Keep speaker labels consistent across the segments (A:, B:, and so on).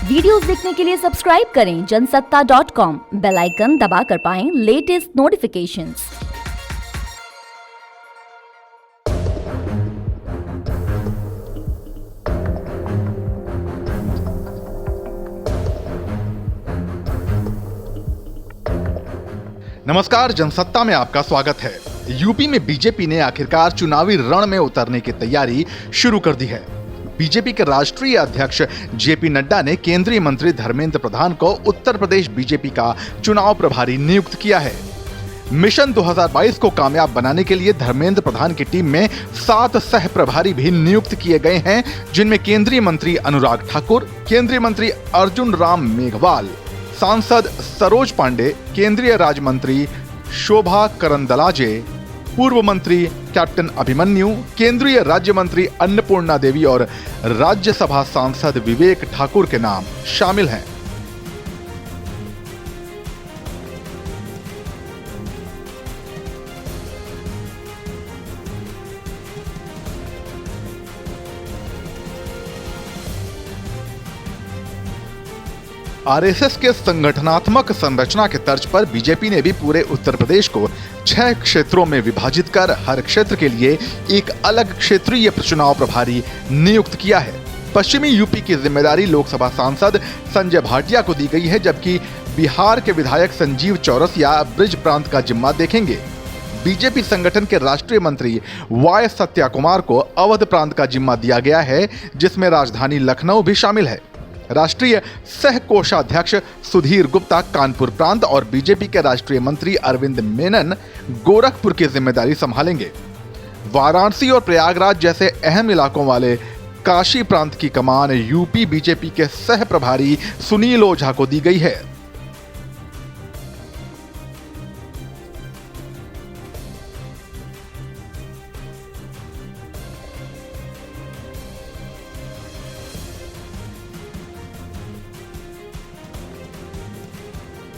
A: Videos देखने के लिए सब्सक्राइब करें जनसत्ता.com, बेल आइकन दबाकर पाएं लेटेस्ट नोटिफिकेशंस।
B: नमस्कार, जनसत्ता में आपका स्वागत है। यूपी में बीजेपी ने आखिरकार चुनावी रण में उतरने की तैयारी शुरू कर दी है। बीजेपी के राष्ट्रीय अध्यक्ष जेपी नड्डा ने केंद्रीय मंत्री धर्मेंद्र प्रधान को उत्तर प्रदेश बीजेपी का चुनाव प्रभारी नियुक्त किया है। मिशन 2022 को कामयाब बनाने के लिए धर्मेंद्र प्रधान की टीम में 7 सह प्रभारी भी नियुक्त किए गए हैं, जिनमें केंद्रीय मंत्री अनुराग ठाकुर, केंद्रीय मंत्री अर्जुन राम मेघवाल, सांसद सरोज पांडे, केंद्रीय राज्य मंत्री शोभा करंदलाजे, पूर्व मंत्री कैप्टन अभिमन्यु, केंद्रीय राज्य मंत्री अन्नपूर्णा देवी और राज्यसभा सांसद विवेक ठाकुर के नाम शामिल हैं। आरएसएस के संगठनात्मक संरचना के तर्ज पर बीजेपी ने भी पूरे उत्तर प्रदेश को 6 क्षेत्रों में विभाजित कर हर क्षेत्र के लिए एक अलग क्षेत्रीय चुनाव प्रभारी नियुक्त किया है। पश्चिमी यूपी की जिम्मेदारी लोकसभा सांसद संजय भाटिया को दी गई है, जबकि बिहार के विधायक संजीव चौरसिया ब्रिज प्रांत का जिम्मा देखेंगे। बीजेपी संगठन के राष्ट्रीय मंत्री वाई सत्या कुमार को अवध प्रांत का जिम्मा दिया गया है, जिसमें राजधानी लखनऊ भी शामिल है। राष्ट्रीय सह कोषाध्यक्ष सुधीर गुप्ता कानपुर प्रांत और बीजेपी के राष्ट्रीय मंत्री अरविंद मेनन गोरखपुर की जिम्मेदारी संभालेंगे। वाराणसी और प्रयागराज जैसे अहम इलाकों वाले काशी प्रांत की कमान यूपी बीजेपी के सह प्रभारी सुनील ओझा को दी गई है।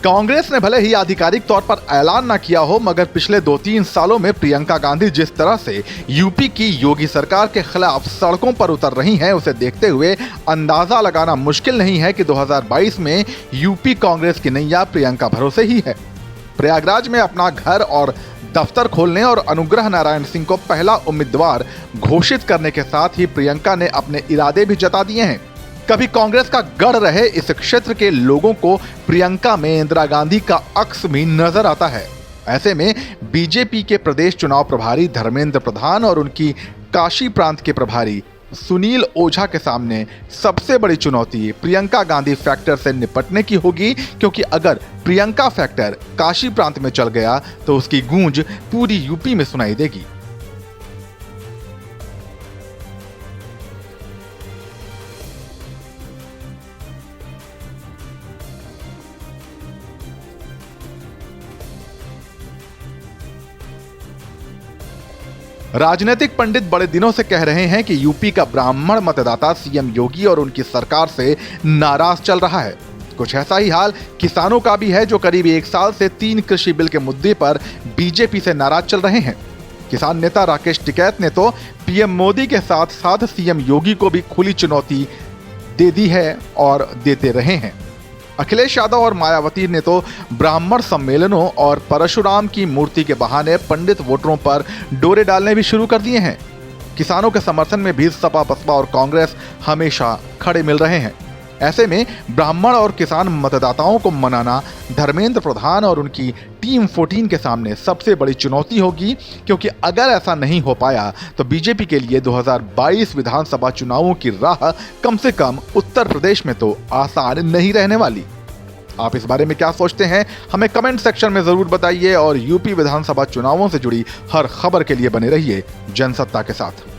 B: कांग्रेस ने भले ही आधिकारिक तौर पर ऐलान न किया हो, मगर पिछले 2-3 सालों में प्रियंका गांधी जिस तरह से यूपी की योगी सरकार के खिलाफ सड़कों पर उतर रही हैं, उसे देखते हुए अंदाजा लगाना मुश्किल नहीं है कि 2022 में यूपी कांग्रेस की नैया प्रियंका भरोसे ही है। प्रयागराज में अपना घर और दफ्तर खोलने और अनुग्रह नारायण सिंह को पहला उम्मीदवार घोषित करने के साथ ही प्रियंका ने अपने इरादे भी जता दिए हैं। कभी कांग्रेस का गढ़ रहे इस क्षेत्र के लोगों को प्रियंका में इंदिरा गांधी का अक्स भी नजर आता है। ऐसे में बीजेपी के प्रदेश चुनाव प्रभारी धर्मेंद्र प्रधान और उनकी काशी प्रांत के प्रभारी सुनील ओझा के सामने सबसे बड़ी चुनौती प्रियंका गांधी फैक्टर से निपटने की होगी, क्योंकि अगर प्रियंका फैक्टर काशी प्रांत में चल गया तो उसकी गूंज पूरी यूपी में सुनाई देगी। राजनीतिक पंडित बड़े दिनों से कह रहे हैं कि यूपी का ब्राह्मण मतदाता सीएम योगी और उनकी सरकार से नाराज चल रहा है। कुछ ऐसा ही हाल किसानों का भी है, जो करीब 1 साल से 3 कृषि बिल के मुद्दे पर बीजेपी से नाराज चल रहे हैं। किसान नेता राकेश टिकैत ने तो पीएम मोदी के साथ साथ सीएम योगी को भी खुली चुनौती दे दी है और देते रहे हैं। अखिलेश यादव और मायावती ने तो ब्राह्मण सम्मेलनों और परशुराम की मूर्ति के बहाने पंडित वोटरों पर डोरे डालने भी शुरू कर दिए हैं। किसानों के समर्थन में भी सपा बसपा और कांग्रेस हमेशा खड़े मिल रहे हैं। ऐसे में ब्राह्मण और किसान मतदाताओं को मनाना धर्मेंद्र प्रधान और उनकी टीम 14 के सामने सबसे बड़ी चुनौती होगी, क्योंकि अगर ऐसा नहीं हो पाया तो बीजेपी के लिए 2022 विधानसभा चुनावों की राह कम से कम उत्तर प्रदेश में तो आसान नहीं रहने वाली। आप इस बारे में क्या सोचते हैं, हमें कमेंट सेक्शन में जरूर बताइए और यूपी विधानसभा चुनावों से जुड़ी हर खबर के लिए बने रहिए जनसत्ता के साथ।